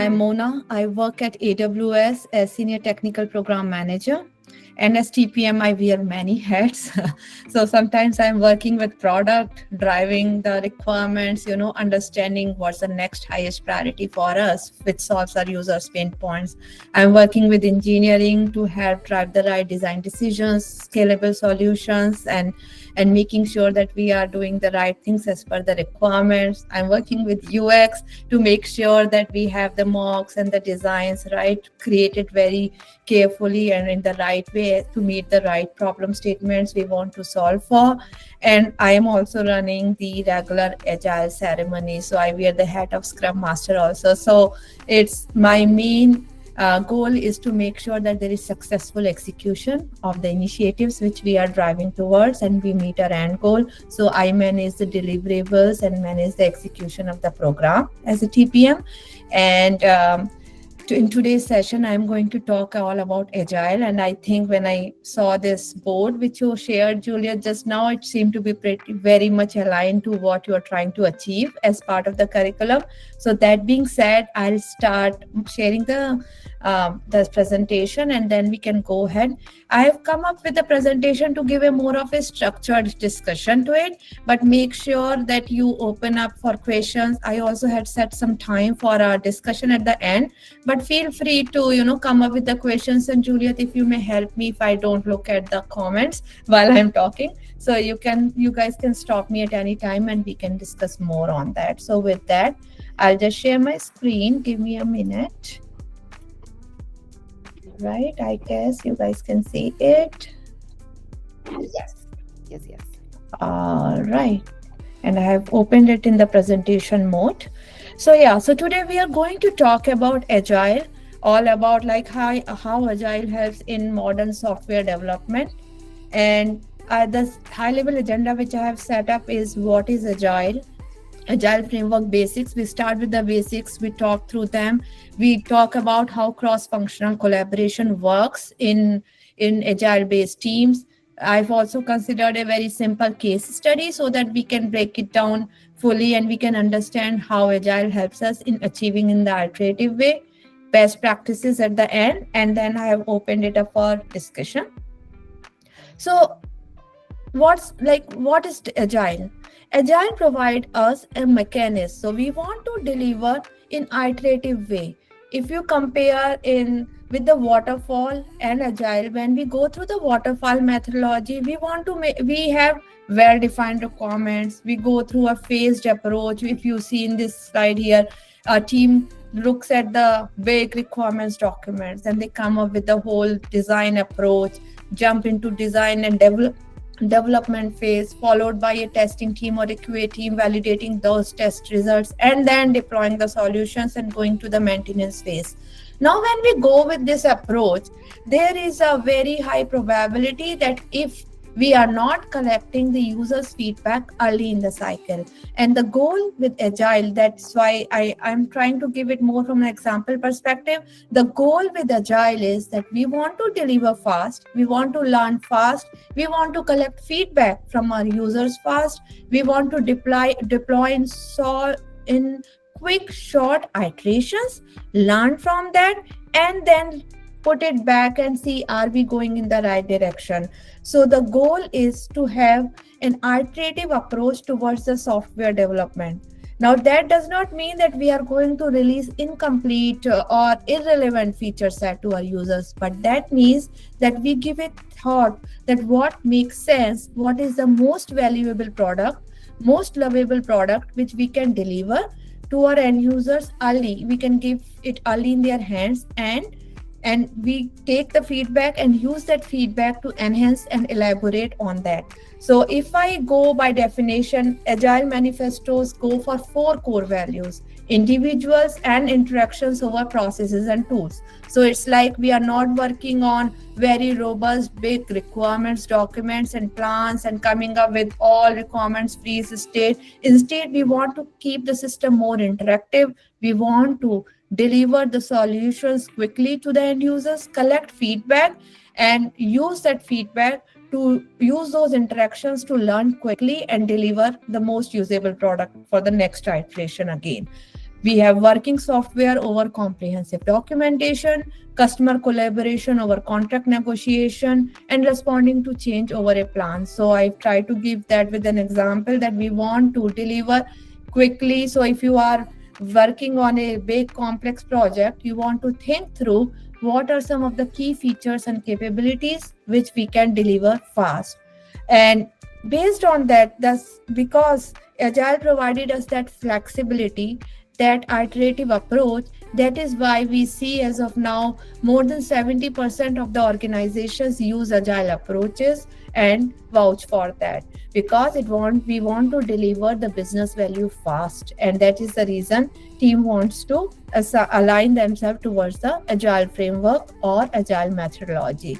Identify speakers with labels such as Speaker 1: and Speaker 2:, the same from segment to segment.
Speaker 1: I'm Mona. I work at AWS as Senior Technical Program Manager. And as TPM, I wear many hats. So sometimes I'm working with product, driving the requirements, understanding what's the next highest priority for us, which solves our users' pain points. I'm working with engineering to help drive the right design decisions, scalable solutions, and making sure that we are doing the right things as per the requirements. I'm working with UX to make sure that we have the mocks and the designs right, created very carefully and in the right way to meet the right problem statements we want to solve for. And I am also running the regular agile ceremony. So I wear the hat of Scrum Master also. So it's my main goal is to make sure that there is successful execution of the initiatives which we are driving towards and we meet our end goal. So I manage the deliverables and manage the execution of the program as a TPM. And in today's session, I'm going to talk all about Agile. And I think when I saw this board, which you shared, Julia, just now, it seemed to be very much aligned to what you're trying to achieve as part of the curriculum. So that being said, I'll start sharing the presentation and then we can go ahead. I have come up with a presentation to give a more of a structured discussion to it, but make sure that you open up for questions. I also had set some time for our discussion at the end, but feel free to come up with the questions. And Juliet, if you may help me if I don't look at the comments while I'm talking, so you guys can stop me at any time and we can discuss more on that. So with that, I'll just share my screen. Give me a minute. Right, I guess you guys can see it.
Speaker 2: Yes.
Speaker 1: All right, and I have opened it in the presentation mode. So today we are going to talk about Agile, all about like how Agile helps in modern software development. And the high level agenda which I have set up is what is Agile framework basics. We start with the basics, we talk through them, we talk about how cross-functional collaboration works in Agile based teams. I've also considered a very simple case study so that we can break it down fully and we can understand how Agile helps us in achieving in the iterative way, best practices at the end, and then I have opened it up for discussion. So what is Agile? Agile provides us a mechanism. So we want to deliver in iterative way. If you compare with the waterfall and Agile, when we go through the waterfall methodology, we have well-defined requirements. We go through a phased approach. If you see in this slide here, our team looks at the big requirements documents and they come up with the whole design approach, jump into design and development phase, followed by a testing team or a QA team validating those test results and then deploying the solutions and going to the maintenance phase. Now, when we go with this approach, there is a very high probability that if we are not collecting the user's feedback early in the cycle. And the goal with Agile, that's why I'm trying to give it more from an example perspective. The goal with Agile is that we want to deliver fast, we want to learn fast, we want to collect feedback from our users fast, we want to deploy in quick, short iterations, learn from that, and then put it back and see, are we going in the right direction? So the goal is to have an iterative approach towards the software development. Now, that does not mean that we are going to release incomplete or irrelevant feature set to our users, but that means that we give it thought that what makes sense, what is the most valuable product, most lovable product which we can deliver to our end users early. We can give it early in their hands and we take the feedback and use that feedback to enhance and elaborate on that. So if I go by definition, Agile manifestos go for 4 core values: individuals and interactions over processes and tools. So it's like we are not working on very robust, big requirements, documents and plans and coming up with all requirements freeze state. Instead, we want to keep the system more interactive. We want to deliver the solutions quickly to the end users, collect feedback, and use that feedback to use those interactions to learn quickly and deliver the most usable product for the next iteration again. We have working software over comprehensive documentation, customer collaboration over contract negotiation, and responding to change over a plan. So I try to give that with an example that we want to deliver quickly. So if you are working on a big complex project, you want to think through what are some of the key features and capabilities which we can deliver fast. And based on that, that's because Agile provided us that flexibility, that iterative approach. That is why we see as of now more than 70% of the organizations use agile approaches and vouch for that, because we want to deliver the business value fast, and that is the reason team wants to align themselves towards the agile framework or agile methodology.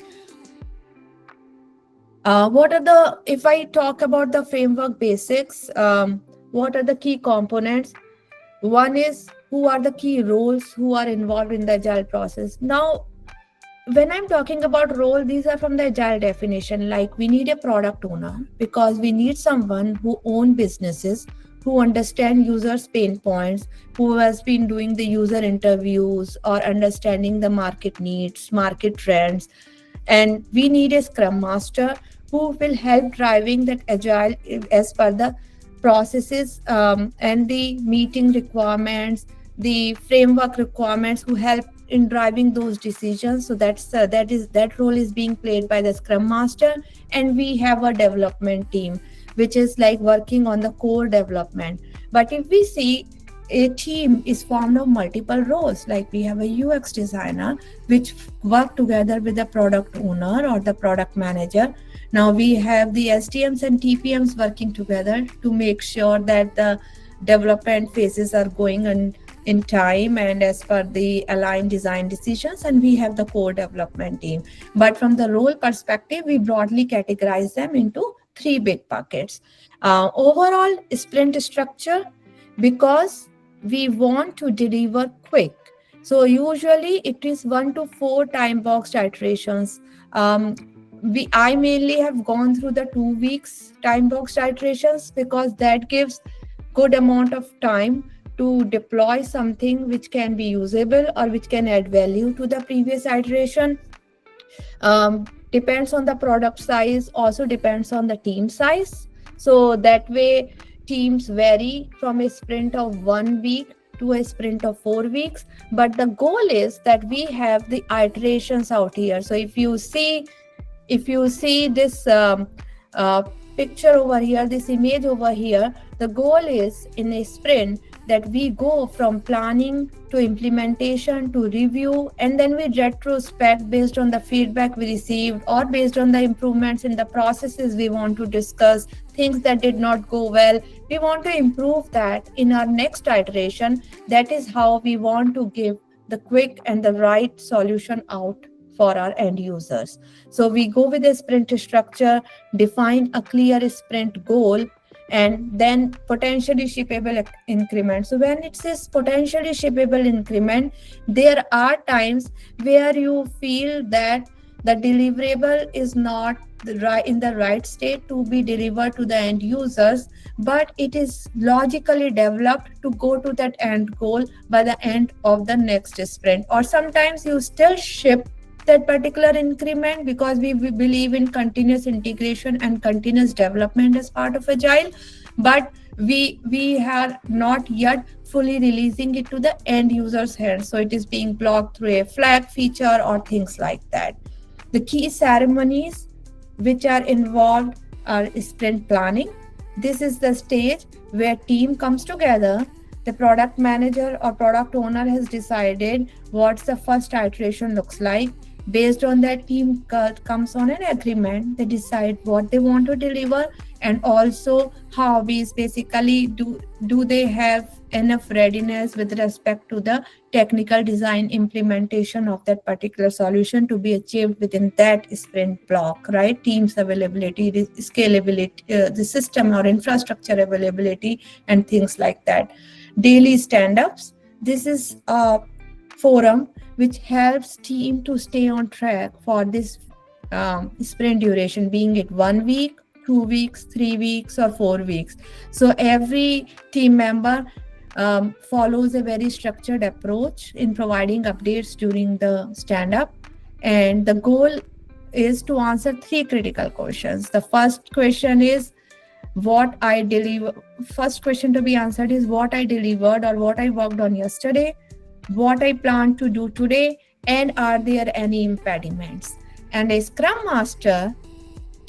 Speaker 1: If I talk about the framework basics, what are the key components? One is, who are the key roles who are involved in the agile process. Now, when I'm talking about role, these are from the agile definition. Like, we need a product owner because we need someone who own businesses, who understand users' pain points, who has been doing the user interviews or understanding the market needs, market trends. And we need a scrum master who will help driving that agile as per the processes and the meeting requirements, the framework requirements, who help in driving those decisions. So that role is being played by the scrum master. And we have a development team which is like working on the core development. But if we see, a team is formed of multiple roles. Like, we have a UX designer which work together with the product owner or the product manager. Now we have the SDMs and TPMs working together to make sure that the development phases are going in time and as per the aligned design decisions. And we have the core development team. But from the role perspective, we broadly categorize them into three big buckets. Overall sprint structure, because we want to deliver quick. So usually it is 1 to 4 time boxed iterations. I mainly have gone through the 2 weeks time boxed iterations because that gives good amount of time to deploy something which can be usable or which can add value to the previous iteration. Depends on the product size, also depends on the team size. So that way teams vary from a sprint of 1 week to a sprint of 4 weeks. But the goal is that we have the iterations out here. So if you see this picture over here, this image over here, the goal is in a sprint that we go from planning to implementation to review, and then we retrospect based on the feedback we received or based on the improvements in the processes we want to discuss, things that did not go well. We want to improve that in our next iteration. That is how we want to give the quick and the right solution out for our end users. So we go with a sprint structure, define a clear sprint goal, and then potentially shippable increment. So when it says potentially shippable increment, there are times where you feel that the deliverable is not in the right state to be delivered to the end users, but it is logically developed to go to that end goal by the end of the next sprint. Or sometimes you still ship that particular increment because we believe in continuous integration and continuous development as part of agile, but we are not yet fully releasing it to the end user's hands. So it is being blocked through a flag feature or things like that. The key ceremonies which are involved are sprint planning. This is the stage where team comes together. The product manager or product owner has decided what's the first iteration looks like. Based on that, team comes on an agreement. They decide what they want to deliver, and also how we basically do they have enough readiness with respect to the technical design implementation of that particular solution to be achieved within that sprint block, right? Teams availability, the scalability, the system or infrastructure availability, and things like that. Daily stand-ups. This is a forum which helps team to stay on track for this sprint duration, being it 1 week, 2 weeks, 3 weeks, or 4 weeks. So every team member follows a very structured approach in providing updates during the stand up. And the goal is to answer three critical questions. The first question is what I deliver. First question to be answered is what I delivered or what I worked on yesterday, what I plan to do today, and are there any impediments. And a scrum master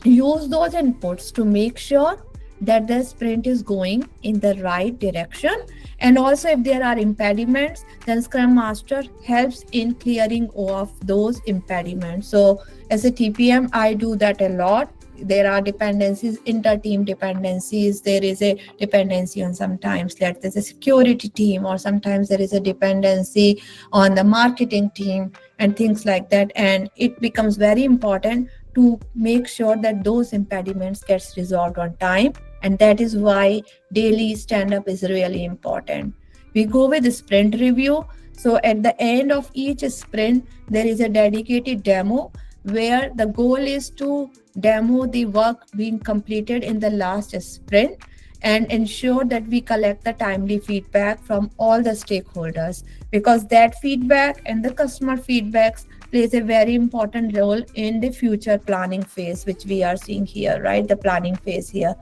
Speaker 1: use those inputs to make sure that the sprint is going in the right direction. And also if there are impediments, then scrum master helps in clearing off those impediments. So as a TPM, I do that a lot. There are dependencies, inter-team dependencies. There is a dependency on sometimes that there's a security team, or sometimes there is a dependency on the marketing team and things like that. And it becomes very important to make sure that those impediments gets resolved on time. And that is why daily stand-up is really important. We go with the sprint review. So at the end of each sprint, there is a dedicated demo where the goal is to demo the work being completed in the last sprint and ensure that we collect the timely feedback from all the stakeholders, because that feedback and the customer feedbacks plays a very important role in the future planning phase, which we are seeing here, right? The planning phase here.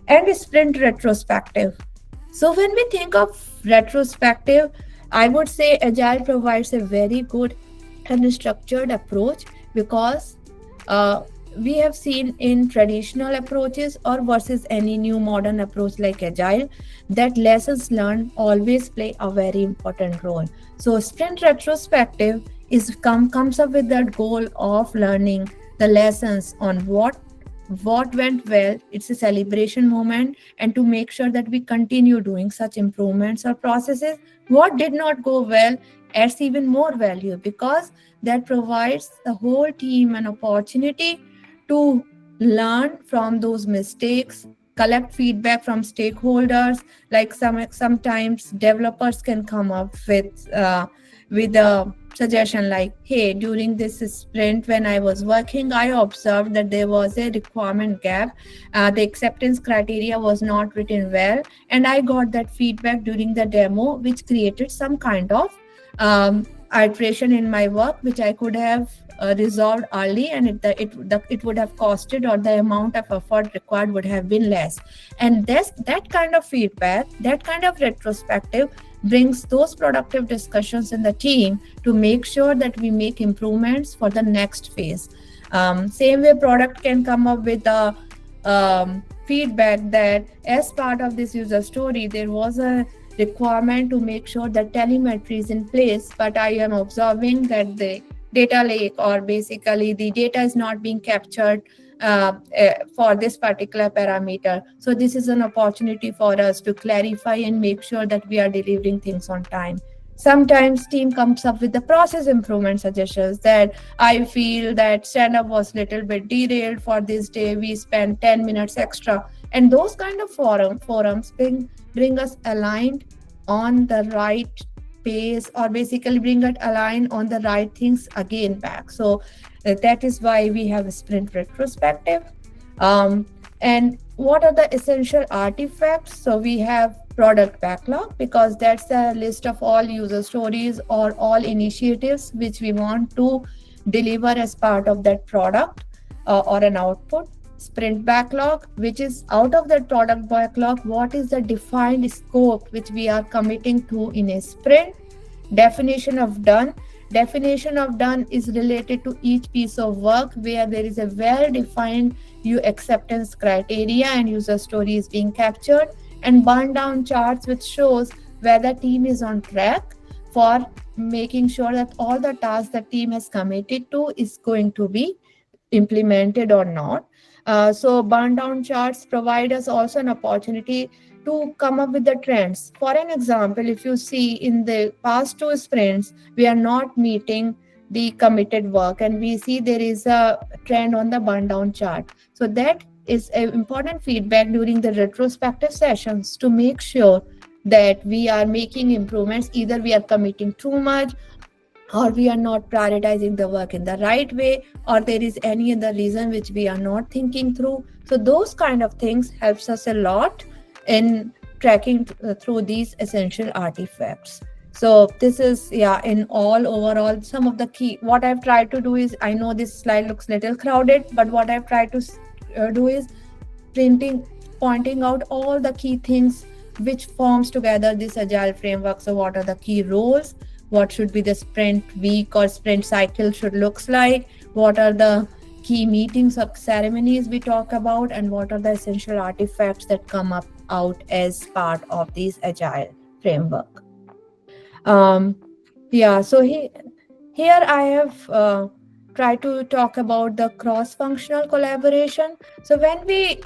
Speaker 1: And sprint retrospective. So when we think of retrospective, I would say Agile provides a very good and structured approach, because we have seen in traditional approaches or versus any new modern approach like Agile, that lessons learned always play a very important role. So sprint retrospective comes up with that goal of learning the lessons on what went well. It's a celebration moment, and to make sure that we continue doing such improvements or processes. What did not go well adds even more value, because that provides the whole team an opportunity to learn from those mistakes, collect feedback from stakeholders. Like sometimes developers can come up with a suggestion like, hey, during this sprint when I was working, I observed that there was a requirement gap. The acceptance criteria was not written well, and I got that feedback during the demo, which created some kind of iteration in my work, which I could have resolved early, and it would have costed, or the amount of effort required would have been less. And that kind of feedback, that kind of retrospective brings those productive discussions in the team to make sure that we make improvements for the next phase. Same way, product can come up with a feedback that as part of this user story, there was a requirement to make sure that telemetry is in place, but I am observing that the data lake, or basically the data, is not being captured for this particular parameter. So this is an opportunity for us to clarify and make sure that we are delivering things on time. Sometimes team comes up with the process improvement suggestions, that I feel that stand-up was a little bit derailed for this day. We spent 10 minutes extra. And those kind of forums bring us aligned on the right pace, or basically bring it aligned on the right things again back. So that is why we have a sprint retrospective. And what are the essential artifacts? So we have product backlog, because that's the list of all user stories or all initiatives which we want to deliver as part of that product or an output. Sprint backlog, which is out of that product backlog, what is the defined scope which we are committing to in a sprint. Definition of done. Definition of done is related to each piece of work where there is a well-defined acceptance criteria and user story is being captured. And burn down charts, which shows whether team is on track for making sure that all the tasks the team has committed to is going to be implemented or not. So burn down charts provide us also an opportunity to come up with the trends. For an example, if you see in the past 2 sprints, we are not meeting the committed work, and we see there is a trend on the burn down chart. So that is an important feedback during the retrospective sessions to make sure that we are making improvements. Either we are committing too much, or we are not prioritizing the work in the right way, or there is any other reason which we are not thinking through. So those kind of things helps us a lot in tracking through these essential artifacts. So this is, yeah, in all overall some of the key. What I've tried to do is, I know this slide looks little crowded, but what I've tried to do is pointing out all the key things which forms together this agile framework. So what are the key roles? What should be the sprint week or sprint cycle should looks like? What are the key meetings or ceremonies we talk about, and what are the essential artifacts that come up out as part of this agile framework? Yeah, so here I have tried to talk about the cross-functional collaboration. So when we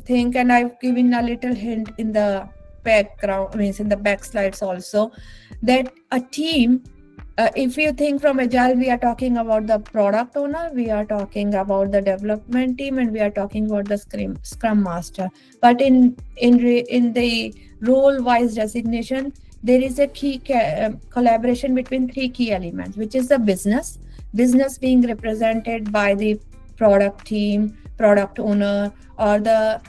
Speaker 1: think, and I've given a little hint in the background, means in the back slides also, that a team, if you think from agile, we are talking about the product owner, we are talking about the development team, and we are talking about the scrum master. But in the role wise designation, there is a key collaboration between three key elements, which is the business being represented by the product team, product owner, or the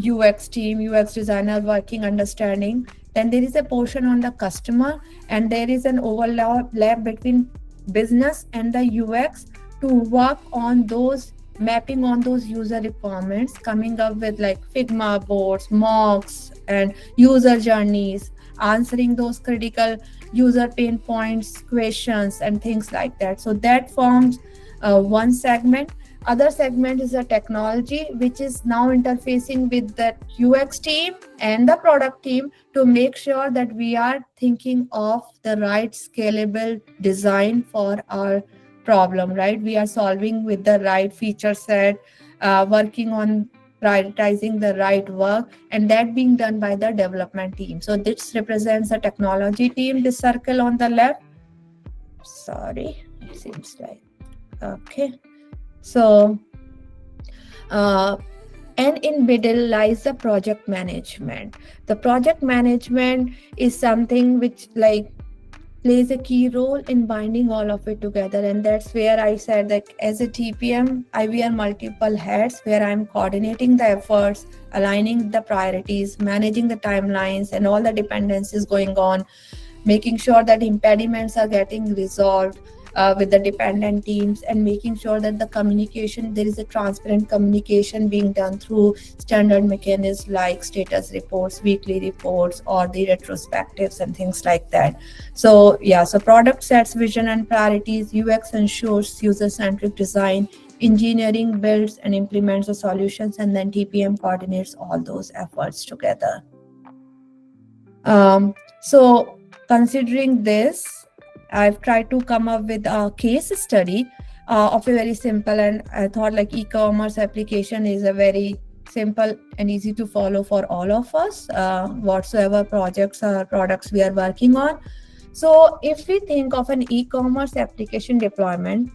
Speaker 1: UX team, UX designer working understanding. Then there is a portion on the customer, and there is an overlap between business and the UX to work on those, mapping on those user requirements, coming up with like Figma boards, mocks, and user journeys, answering those critical user pain points, questions, and things like that. So that forms one segment. Other segment is the technology, which is now interfacing with the UX team and the product team to make sure that we are thinking of the right scalable design for our problem, right? We are solving with the right feature set, working on prioritizing the right work, and that being done by the development team. So this represents the technology team, this circle on the left. Sorry, it seems like, okay. So, and in middle lies the project management. The project management is something which like plays a key role in binding all of it together. And that's where I said that as a TPM, I wear multiple hats, where I'm coordinating the efforts, aligning the priorities, managing the timelines and all the dependencies going on, making sure that impediments are getting resolved with the dependent teams, and making sure that the communication, there is a transparent communication being done through standard mechanisms like status reports, weekly reports, or the retrospectives and things like that. So yeah, so product sets vision and priorities, UX ensures user-centric design, engineering builds and implements the solutions, and then TPM coordinates all those efforts together. So considering this, I've tried to come up with a case study of a very simple, and I thought like e-commerce application is a very simple and easy to follow for all of us, whatsoever projects or products we are working on. So if we think of an e-commerce application deployment,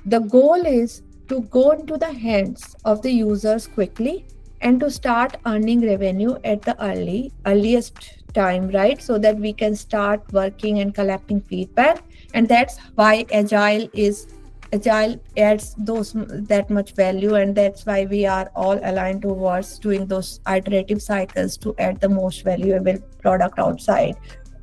Speaker 1: the goal is to go into the hands of the users quickly and to start earning revenue at the earliest time, right? So that we can start working and collecting feedback. And that's why agile adds that much value, and that's why we are all aligned towards doing those iterative cycles to add the most valuable product outside.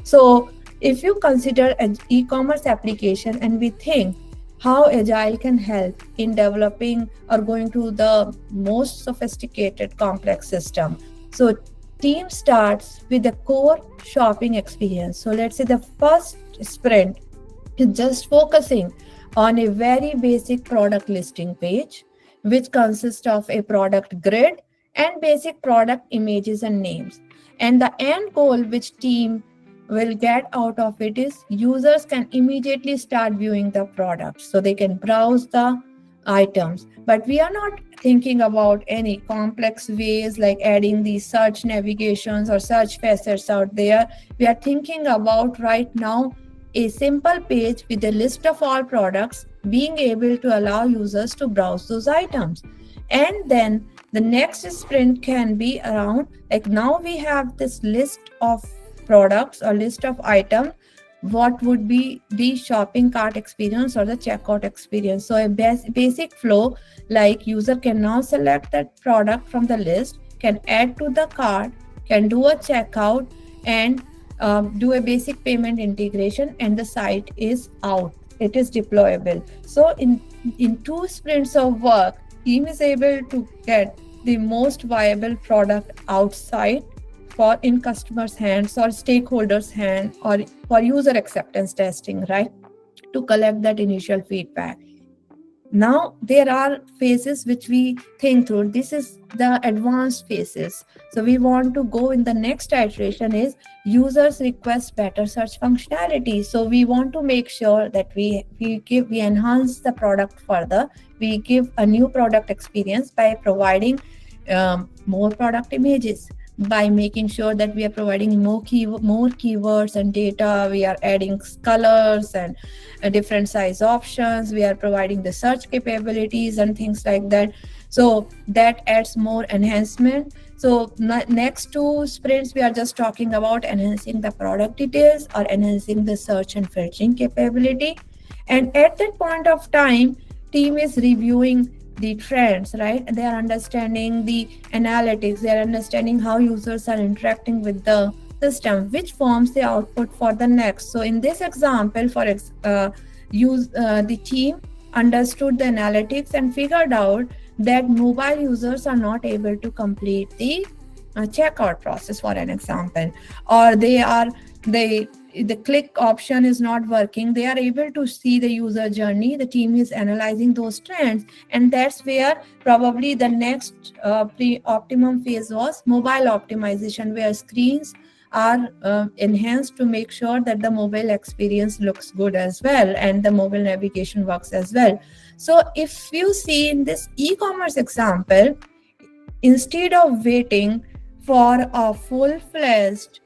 Speaker 1: So if you consider an e-commerce application and we think how agile can help in developing or going to the most sophisticated complex system. So team starts with the core shopping experience. So let's say the first sprint is just focusing on a very basic product listing page, which consists of a product grid and basic product images and names. And the end goal which team will get out of it is users can immediately start viewing the product, so they can browse the items. But we are not thinking about any complex ways like adding these search navigations or search facets out there. We are thinking about right now a simple page with a list of all products, being able to allow users to browse those items. And then the next sprint can be around like, now we have this list of products or list of items, what would be the shopping cart experience or the checkout experience. So a basic flow, like user can now select that product from the list, can add to the cart, can do a checkout and do a basic payment integration, and the site is out. It is deployable. So in 2 sprints of work, team is able to get the most viable product outside for in customers' hands or stakeholders' hand or for user acceptance testing, right? To collect that initial feedback. Now there are phases which we think through. This is the advanced phases. So we want to go in the next iteration is users request better search functionality. So we want to make sure that we enhance the product further. We give a new product experience by providing more product images, by making sure that we are providing more keywords and data. We are adding colors and different size options. We are providing the search capabilities and things like that. So that adds more enhancement. So next 2 sprints, we are just talking about enhancing the product details or enhancing the search and filtering capability. And at that point of time, team is reviewing the trends, right? They are understanding the analytics. They are understanding how users are interacting with the system, which forms the output for the next. So in this example, the team understood the analytics and figured out that mobile users are not able to complete the checkout process, for an example, or the click option is not working. They are able to see the user journey. The team is analyzing those trends, and that's where probably the next optimum phase was mobile optimization, where screens are enhanced to make sure that the mobile experience looks good as well and the mobile navigation works as well. So if you see in this e-commerce example, instead of waiting for a full-fledged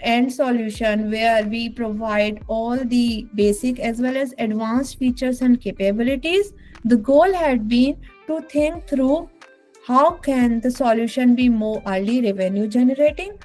Speaker 1: end solution where we provide all the basic as well as advanced features and capabilities, the goal had been to think through how can the solution be more early revenue generating.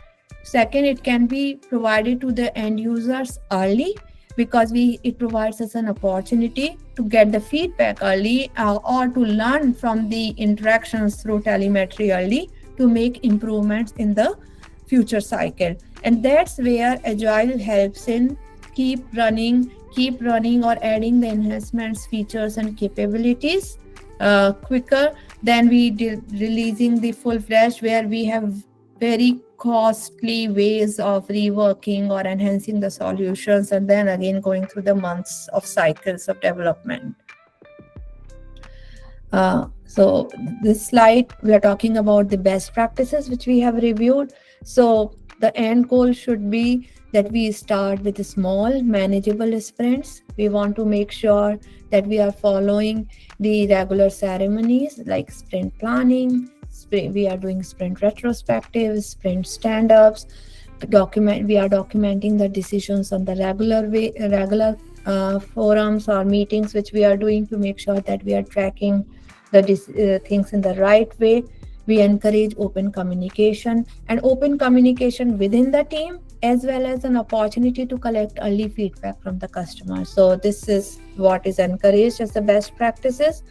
Speaker 1: Second, it can be provided to the end users early because it provides us an opportunity to get the feedback early or to learn from the interactions through telemetry early to make improvements in the future cycle. And that's where Agile helps in keep running or adding the enhancements, features and capabilities quicker than we did releasing the full-fledged, where we have very costly ways of reworking or enhancing the solutions and then again going through the months of cycles of development. So this slide, we are talking about the best practices which we have reviewed. So the end goal should be that we start with small, manageable sprints. We want to make sure that we are following the regular ceremonies like sprint planning. We are doing sprint retrospectives, sprint stand-ups. We are documenting the decisions on the regular forums or meetings which we are doing to make sure that we are tracking the things in the right way. We encourage open communication within the team, as well as an opportunity to collect early feedback from the customer. So this is what is encouraged as the best practices.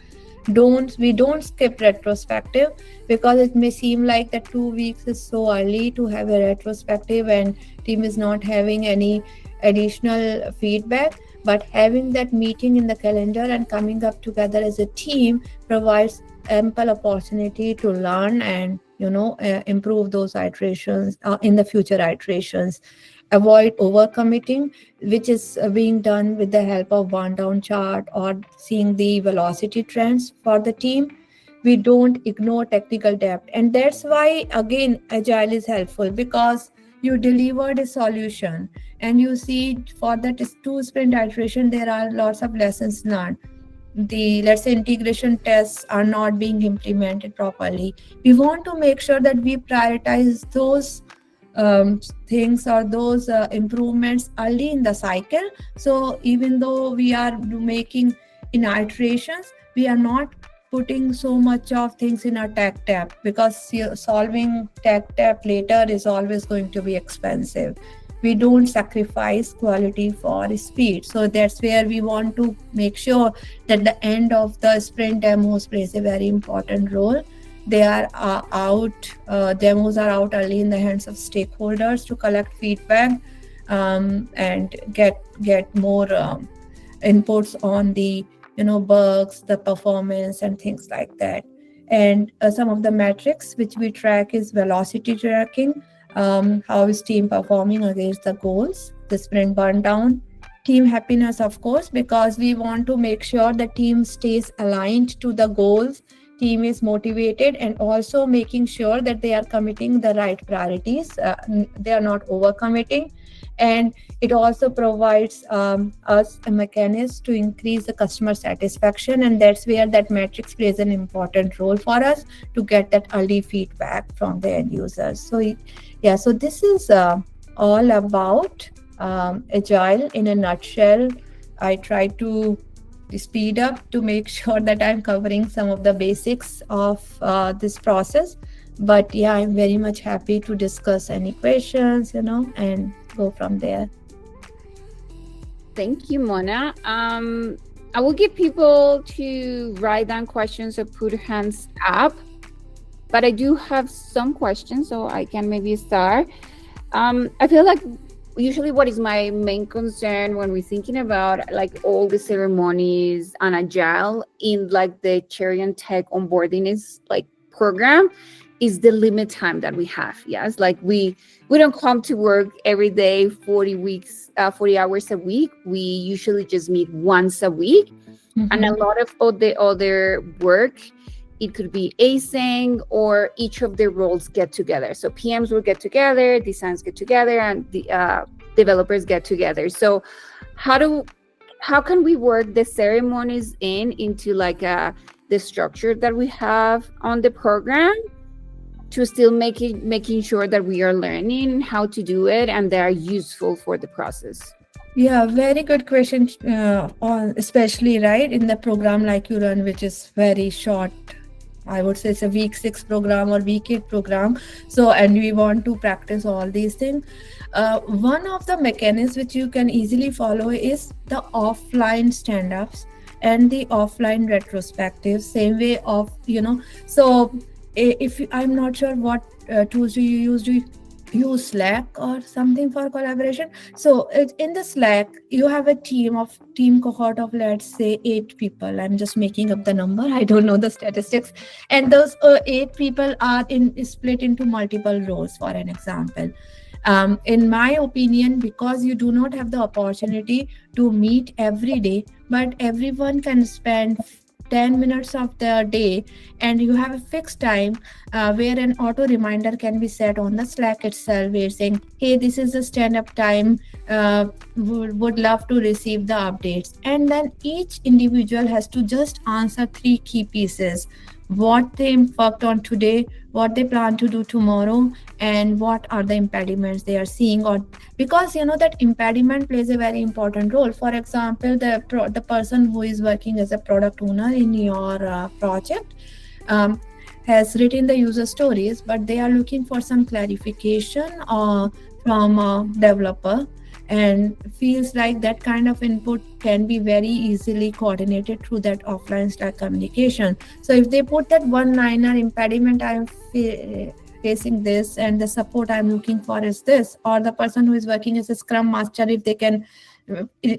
Speaker 1: We don't skip retrospective because it may seem like that 2 weeks is so early to have a retrospective and team is not having any additional feedback. But having that meeting in the calendar and coming up together as a team provides ample opportunity to learn and improve those iterations in the future iterations. Avoid overcommitting, which is being done with the help of one down chart or seeing the velocity trends for the team. We don't ignore technical depth, and that's why again Agile is helpful, because you delivered a solution and you see for that 2 sprint iteration there are lots of lessons learned. Let's say integration tests are not being implemented properly. We want to make sure that we prioritize those things or those improvements early in the cycle. So even though we are making in iterations, we are not putting so much of things in a tech tab, because solving tech tab later is always going to be expensive. We don't sacrifice quality for speed. So that's where we want to make sure that the end of the sprint demos plays a very important role. They are out, demos are out early in the hands of stakeholders to collect feedback, and get more inputs on the bugs, the performance, and things like that. And some of the metrics which we track is velocity tracking. How is team performing against the goals, the sprint burn down, team happiness, of course, because we want to make sure the team stays aligned to the goals, team is motivated, and also making sure that they are committing the right priorities, they are not over committing. And it also provides us a mechanism to increase the customer satisfaction, and that's where that metrics plays an important role for us to get that early feedback from the end users. So yeah, so this is all about agile in a nutshell. I try to speed up to make sure that I'm covering some of the basics of this process. But yeah, I'm very much happy to discuss any questions, and go from there.
Speaker 3: Thank you, Mona. I will give people to write down questions or put hands up, but I do have some questions, so I can maybe start. I feel like usually what is my main concern when we're thinking about like all the ceremonies and agile in like the Cherry and Tech onboarding is like program is the limit time that we have. Yes, like we don't come to work every day 40 hours a week. We usually just meet once a week.
Speaker 1: Mm-hmm.
Speaker 3: And a lot of the other work, it could be async, or each of the roles get together. So PMs will get together, designs get together, and the developers get together. So how can we work the ceremonies into like the structure that we have on the program to still making sure that we are learning how to do it and they are useful for the process?
Speaker 1: Yeah, very good question. Especially right in the program like you run, which is very short. I would say it's a week 6 program or week 8 program. So, and we want to practice all these things. One of the mechanisms which you can easily follow is the offline stand-ups and the offline retrospective. Same way of, so if I'm not sure what tools do you use. Do you use Slack or something for collaboration? So in the Slack, you have a team cohort of, let's say, 8 people. I'm just making up the number. I don't know the statistics. And those 8 people are split into multiple roles, for an example. In my opinion, because you do not have the opportunity to meet every day, but everyone can spend 10 minutes of their day, and you have a fixed time where an auto reminder can be set on the Slack itself, where saying, hey, this is the stand-up time, would love to receive the updates. And then each individual has to just answer 3 key pieces: what they worked on today, what they plan to do tomorrow, and what are the impediments they are seeing. Or because that impediment plays a very important role. For example, the person who is working as a product owner in your project has written the user stories, but they are looking for some clarification from a developer, and feels like that kind of input can be very easily coordinated through that offline Slack communication. So if they put that one-liner, impediment, I'm facing this, and the support I'm looking for is this, or the person who is working as a Scrum Master, if they can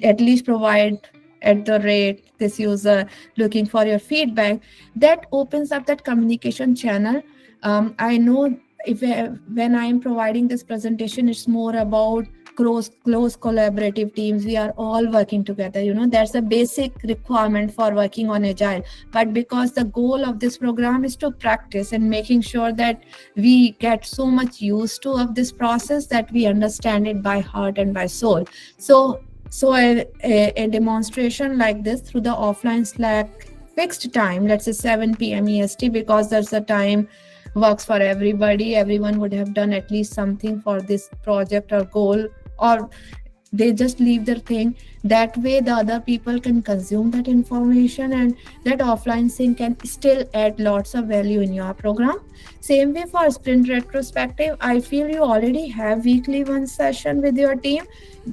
Speaker 1: at least provide at the rate this user looking for your feedback, that opens up that communication channel. I know when I'm providing this presentation, it's more about close collaborative teams. We are all working together. That's a basic requirement for working on Agile. But because the goal of this program is to practice and making sure that we get so much used to of this process that we understand it by heart and by soul. So a demonstration like this through the offline Slack fixed time, let's say 7 p.m. EST, because that's the time works for everybody. Everyone would have done at least something for this project or goal, or they just leave their thing. That way the other people can consume that information, and that offline sync can still add lots of value in your program. Same way for sprint retrospective, I feel you already have weekly one session with your team.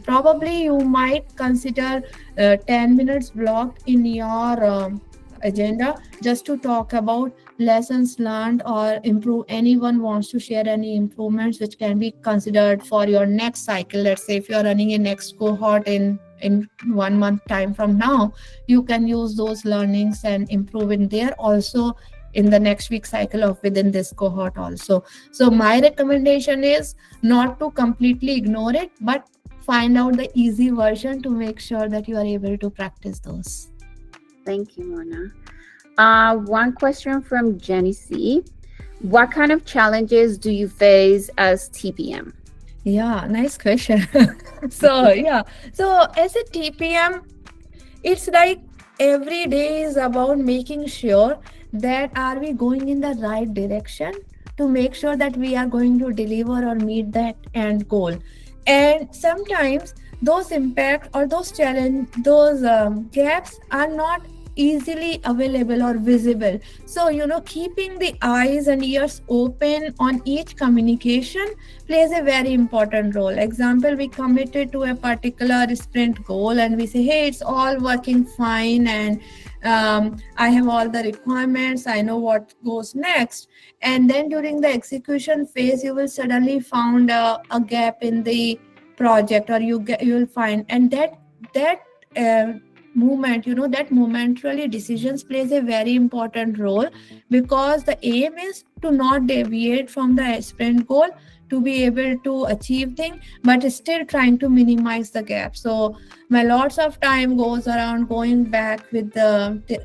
Speaker 1: Probably you might consider 10 minutes blocked in your agenda just to talk about lessons learned or improve, anyone wants to share any improvements which can be considered for your next cycle. Let's say if you're running a next cohort in 1 month time from now, you can use those learnings and improve in there also in the next week cycle of within this cohort also. So my recommendation is not to completely ignore it, but find out the easy version to make sure that you are able to practice those.
Speaker 3: Thank you, Mona. One question from Jenny C. What kind of challenges do you face as TPM?
Speaker 1: Yeah, nice question. So yeah, so as a TPM, it's like every day is about making sure that are we going in the right direction to make sure that we are going to deliver or meet that end goal. And sometimes those impact or those challenge, those gaps are not easily available or visible. So keeping the eyes and ears open on each communication plays a very important role. Example, we committed to a particular sprint goal and we say, hey, it's all working fine, and I have all the requirements, I know what goes next. And then during the execution phase, you will suddenly found a gap in the project, or you will find, and that movement, that momentarily decisions plays a very important role, because the aim is to not deviate from the sprint goal, to be able to achieve things, but still trying to minimize the gap. So my lots of time goes around going back with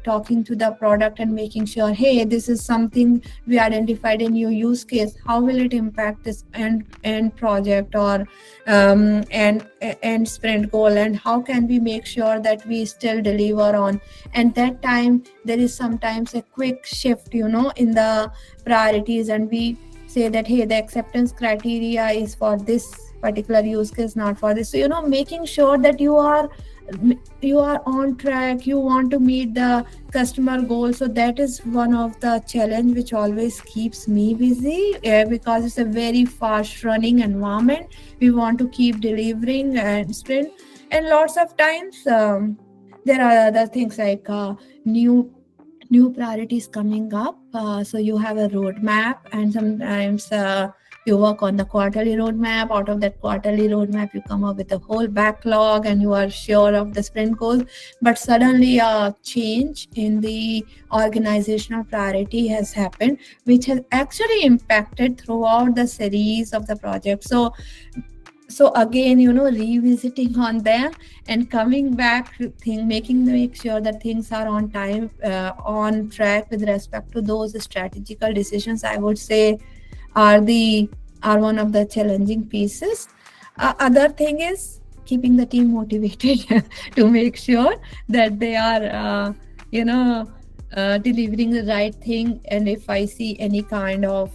Speaker 1: talking to the product and making sure, hey, this is something we identified a new use case, how will it impact this end project or end sprint goal, and how can we make sure that we still deliver on. And that time there is sometimes a quick shift in the priorities, and we say that, hey, the acceptance criteria is for this particular use case, not for this. So making sure that you are on track, you want to meet the customer goal. So that is one of the challenge which always keeps me busy, because it's a very fast running environment. We want to keep delivering and sprint, and lots of times there are other things like new priorities coming up. So you have a roadmap, and sometimes you work on the quarterly roadmap. Out of that quarterly roadmap, you come up with a whole backlog and you are sure of the sprint goals. But suddenly a change in the organizational priority has happened, which has actually impacted throughout the series of the project. So again, revisiting on them and coming back to make sure that things are on time, on track with respect to those strategical decisions, I would say are one of the challenging pieces. Other thing is keeping the team motivated to make sure that they are delivering the right thing. And if I see any kind of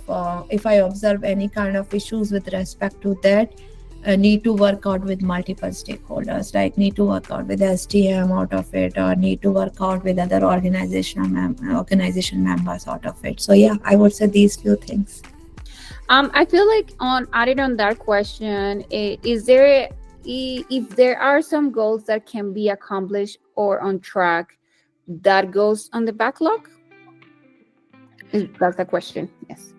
Speaker 1: if I observe any kind of issues with respect to that, need to work out with multiple stakeholders, like need to work out with STM out of it, or need to work out with other organization members out of it. So yeah, I would say these few things.
Speaker 3: I feel like added on that question, if there are some goals that can be accomplished or on track, that goes on the backlog? That's the question. Yes.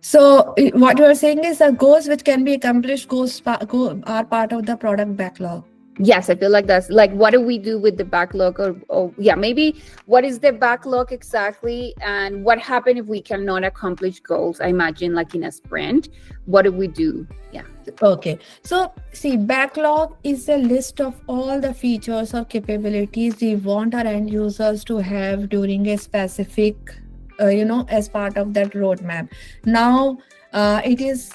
Speaker 1: So what you are saying is that goals which can be accomplished are part of the product backlog.
Speaker 3: Yes, I feel like that's like, what do we do with the backlog, or yeah, maybe what is the backlog exactly, and what happens if we cannot accomplish goals? I imagine like in a sprint, what do we do? Yeah.
Speaker 1: Okay, so see, backlog is a list of all the features or capabilities we want our end users to have during a specific as part of that roadmap. Now it is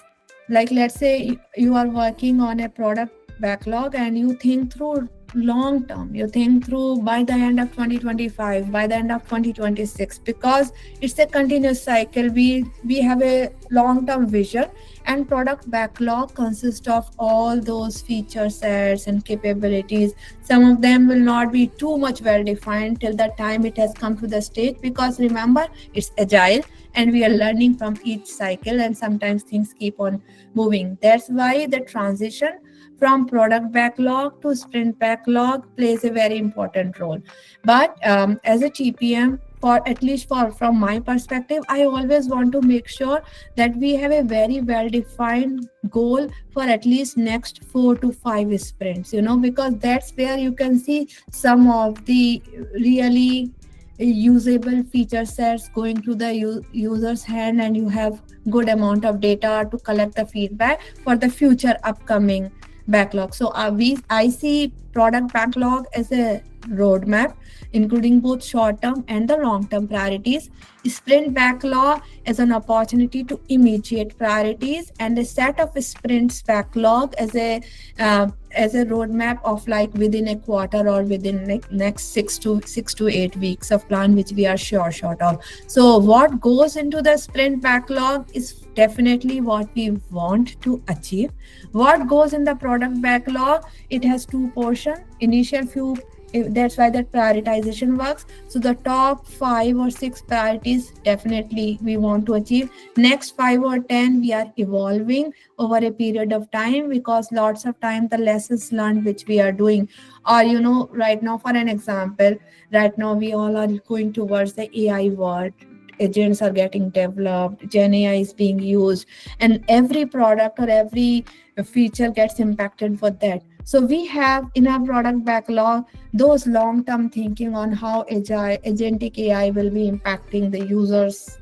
Speaker 1: like, let's say you are working on a product backlog and you think through long term, you think through by the end of 2025, by the end of 2026, because it's a continuous cycle. We have a long term vision, and product backlog consists of all those feature sets and capabilities. Some of them will not be too much well defined till the time it has come to the stage, because remember, it's agile and we are learning from each cycle, and sometimes things keep on moving. That's why the transition from product backlog to sprint backlog plays a very important role. But as a TPM, for at least for from my perspective, I always want to make sure that we have a very well defined goal for at least next 4 to 5 sprints, because that's where you can see some of the really usable feature sets going to the user's hand, and you have good amount of data to collect the feedback for the future upcoming backlog. So I see product backlog as a roadmap including both short term and the long term priorities, sprint backlog as an opportunity to immediate priorities, and a set of sprints backlog as a roadmap of like within a quarter or within like next 6 to 8 weeks of plan which we are short of. So what goes into the sprint backlog is definitely what we want to achieve. What goes in the product backlog, it has two portions. Initial few, that's why that prioritization works. So the top 5 or 6 priorities definitely we want to achieve. Next 5 or 10 we are evolving over a period of time, because lots of time the lessons learned which we are doing are, right now, for an example, right now we all are going towards the AI world. Agents are getting developed, Gen AI is being used, and every product or every feature gets impacted for that. So we have in our product backlog those long-term thinking on how agentic AI will be impacting the users'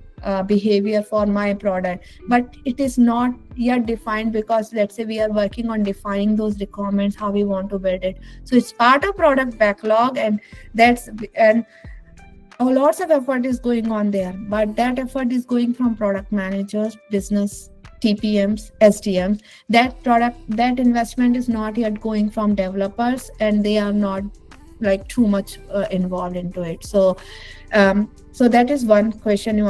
Speaker 1: behavior for my product, but it is not yet defined, because let's say we are working on defining those requirements, how we want to build it. So it's part of product backlog, and lots of effort is going on there, but that effort is going from product managers, business TPMs, SDMs. That investment is not yet going from developers, and they are not like too much involved into it. So that is one question you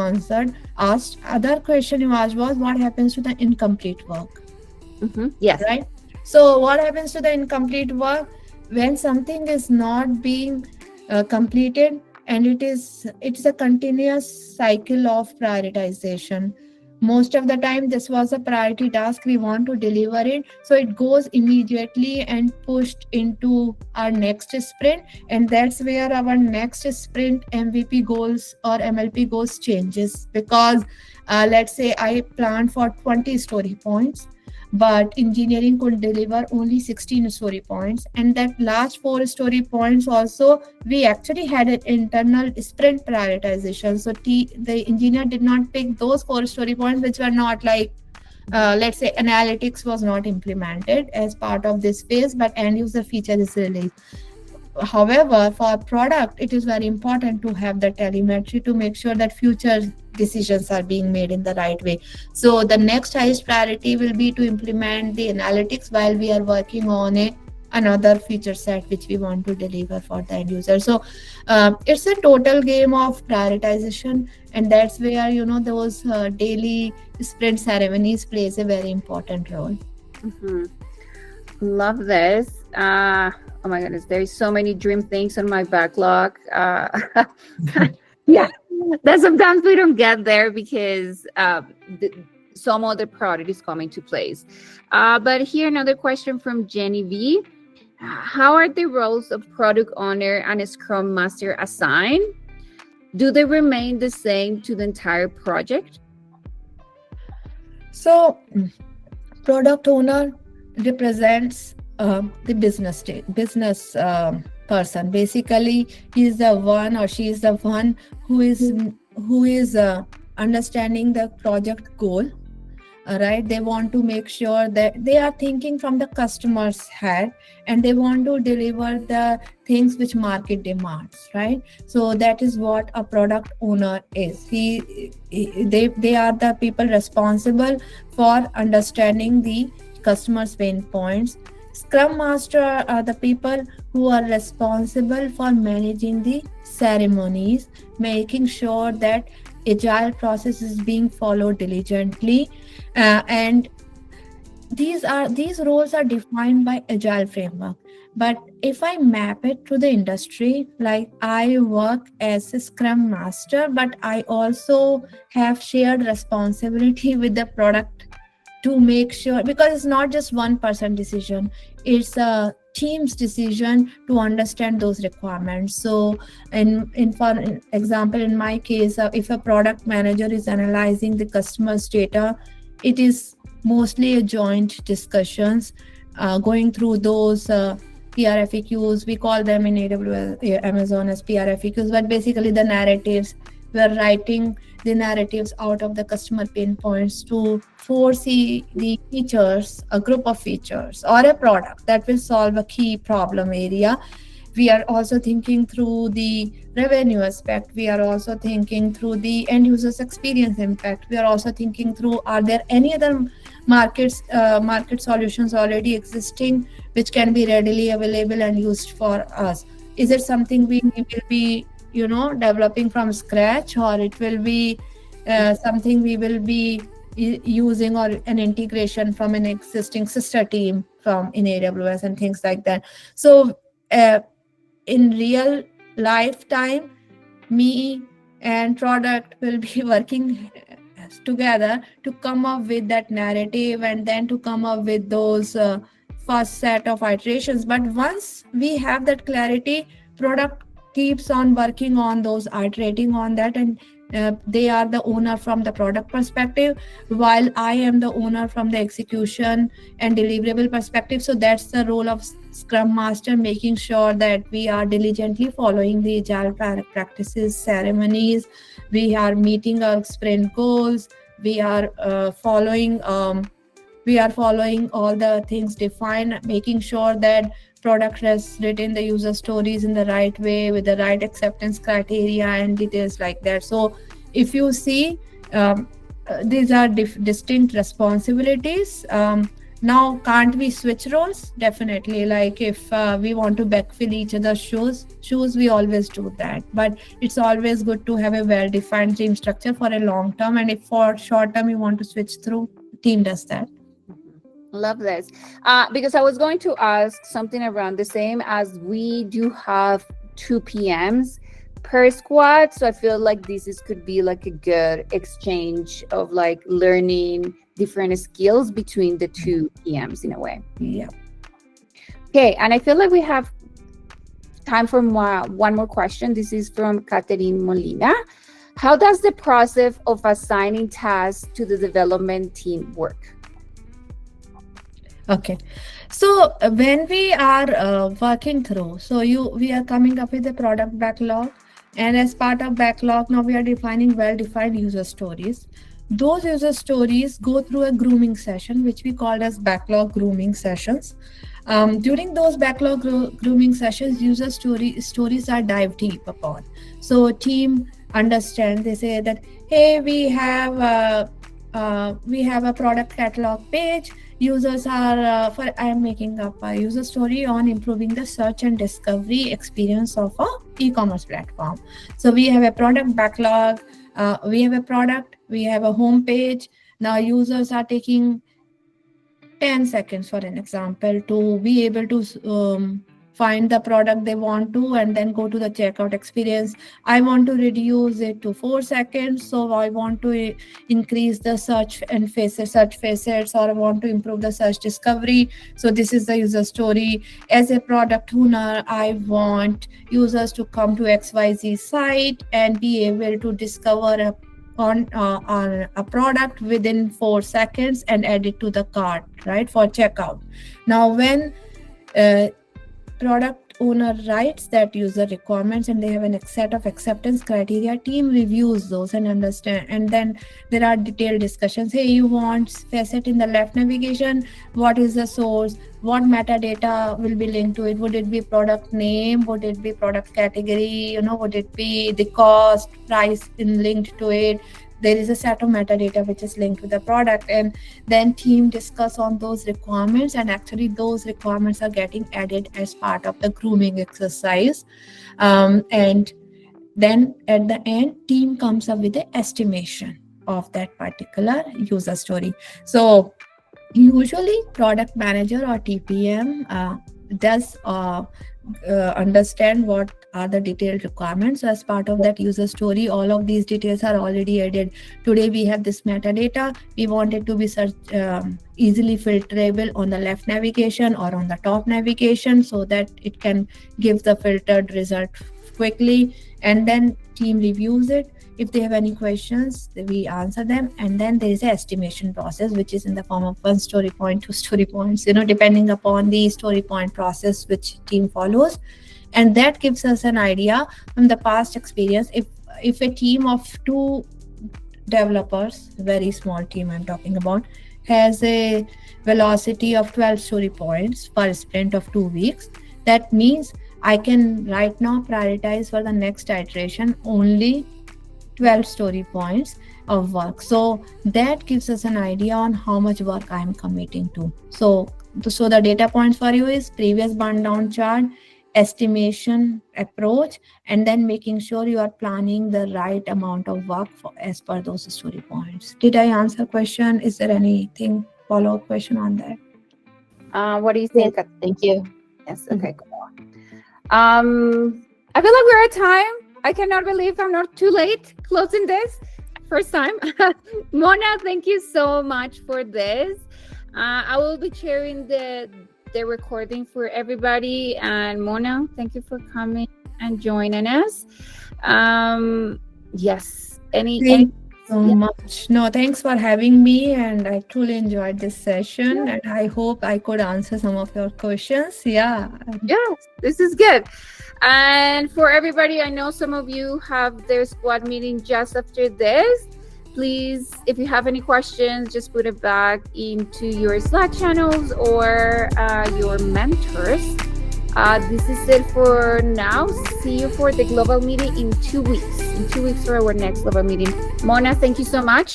Speaker 1: asked. Other question you asked was what happens to the incomplete work.
Speaker 3: Yes.
Speaker 1: Right. So what happens to the incomplete work when something is not being completed, and it's a continuous cycle of prioritization. Most of the time this was a priority task, we want to deliver it, so it goes immediately and pushed into our next sprint, and that's where our next sprint MVP goals or MLP goals changes, because let's say I planned for 20 story points, but engineering could deliver only 16 story points, and that last 4 story points also we actually had an internal sprint prioritization. So the engineer did not pick those 4 story points which were not like let's say analytics was not implemented as part of this phase, but end user feature is released. However, for product, it is very important to have the telemetry to make sure that future decisions are being made in the right way. So the next highest priority will be to implement the analytics while we are working on another feature set which we want to deliver for the end user. So it's a total game of prioritization, and that's where those daily sprint ceremonies plays a very important role.
Speaker 3: Love this. Oh my goodness, there's so many dream things on my backlog. Yeah, that sometimes we don't get there because some other priorities come into place. But here another question from Jenny V. How are the roles of product owner and Scrum Master assigned? Do they remain the same to the entire project?
Speaker 1: So product owner represents the business person. Basically, he is the one or she is the one who is understanding the project goal. Right, they want to make sure that they are thinking from the customer's head, and they want to deliver the things which market demands. Right, so that is what a product owner is. They are the people responsible for understanding the customer's pain points. Scrum Master are the people who are responsible for managing the ceremonies, making sure that agile process is being followed diligently, and these roles are defined by agile framework. But if I map it to the industry, like I work as a Scrum Master, but I also have shared responsibility with the product to make sure, because it's not just one person decision, it's a team's decision to understand those requirements. So in for example, in my case, if a product manager is analyzing the customer's data, it is mostly a joint discussions, going through those PRFAQs. We call them in AWS, Amazon as PRFAQs, but basically the narratives. We're writing the narratives out of the customer pain points to foresee the features, a group of features or a product that will solve a key problem area. We are also thinking through the revenue aspect. We are also thinking through the end users experience impact. We are also thinking through, are there any other market solutions already existing which can be readily available and used for us? Is it something we will be developing from scratch, or it will be something we will be using, or an integration from an existing sister team from in AWS and things like that. So in real lifetime, me and product will be working together to come up with that narrative and then to come up with those first set of iterations. But once we have that clarity, product keeps on working on those, iterating on that, and they are the owner from the product perspective, while I am the owner from the execution and deliverable perspective. So that's the role of Scrum Master, making sure that we are diligently following the agile practices, ceremonies, we are meeting our sprint goals, we are following all the things defined, making sure that product has written the user stories in the right way with the right acceptance criteria and details like that. So if you see, these are distinct responsibilities. Now, can't we switch roles? Definitely. Like if we want to backfill each other's shoes, we always do that. But it's always good to have a well-defined team structure for a long term. And if for short term you want to switch through, team does that.
Speaker 3: Love this. Because I was going to ask something around the same, as we do have 2 PMs per squad. So I feel like could be like a good exchange of like learning different skills between the 2 PMs in a way.
Speaker 1: Yeah.
Speaker 3: Okay. And I feel like we have time for one more question. This is from Catherine Molina. How does the process of assigning tasks to the development team work?
Speaker 1: Okay, so when we are working through, we are coming up with a product backlog, and as part of backlog, now we are defining well-defined user stories. Those user stories go through a grooming session, which we call as backlog grooming sessions. During those backlog grooming sessions, user stories are dived deep upon. So team understand, they say that, hey, we have a product catalog page. Users are, I am making up a user story on improving the search and discovery experience of a e-commerce platform. So we have a product backlog, we have a product, we have a home page. Now users are taking 10 seconds, for an example, to be able to find the product they want to and then go to the checkout experience. I want to reduce it to 4 seconds, so I want to increase the search facets, or I want to improve the search discovery. So this is the user story. As a product owner, I want users to come to XYZ site and be able to discover on a product within 4 seconds and add it to the cart, right, for checkout. Now when product owner writes that user requirements and they have a set of acceptance criteria, team reviews those and understand, and then there are detailed discussions. Hey, you want facet in the left navigation, what is the source, what metadata will be linked to it? Would it be product name, would it be product category, would it be the cost, price linked to it? There is a set of metadata which is linked to the product, and then team discuss on those requirements, and actually those requirements are getting added as part of the grooming exercise. And then at the end, team comes up with the estimation of that particular user story. So usually product manager or TPM does understand what are the detailed requirements. So as part of that user story, all of these details are already added. Today we have this metadata. We want it to be easily filterable on the left navigation or on the top navigation, so that it can give the filtered result quickly, and then team reviews it. If they have any questions, we answer them. And then there is an estimation process, which is in the form of 1 story point, 2 story points, depending upon the story point process which team follows. And that gives us an idea from the past experience. If a team of 2 developers, very small team I'm talking about, has a velocity of 12 story points per sprint of 2 weeks, that means I can right now prioritize for the next iteration only 12 story points of work. So that gives us an idea on how much work I am committing to. So the data points for you is previous burn down chart, estimation approach, and then making sure you are planning the right amount of work as per those story points. Did I answer question? Is there anything follow-up question on that?
Speaker 3: What do you think?
Speaker 2: Yes, thank you.
Speaker 3: Yes. Okay. Cool. I feel like we're at time. I cannot believe I'm not too late closing this first time. Mona, thank you so much for this. I will be sharing the recording for everybody. And Mona, thank you for coming and joining us. Yes.
Speaker 1: Thank you so much. No, thanks for having me, and I truly enjoyed this session, and I hope I could answer some of your questions. Yeah.
Speaker 3: Yes, this is good. And for everybody, I know some of you have their squad meeting just after this. Please, if you have any questions, just put it back into your Slack channels or your mentors. This is it for now. See you for the global meeting in 2 weeks. In 2 weeks for our next global meeting. Mona, thank you so much.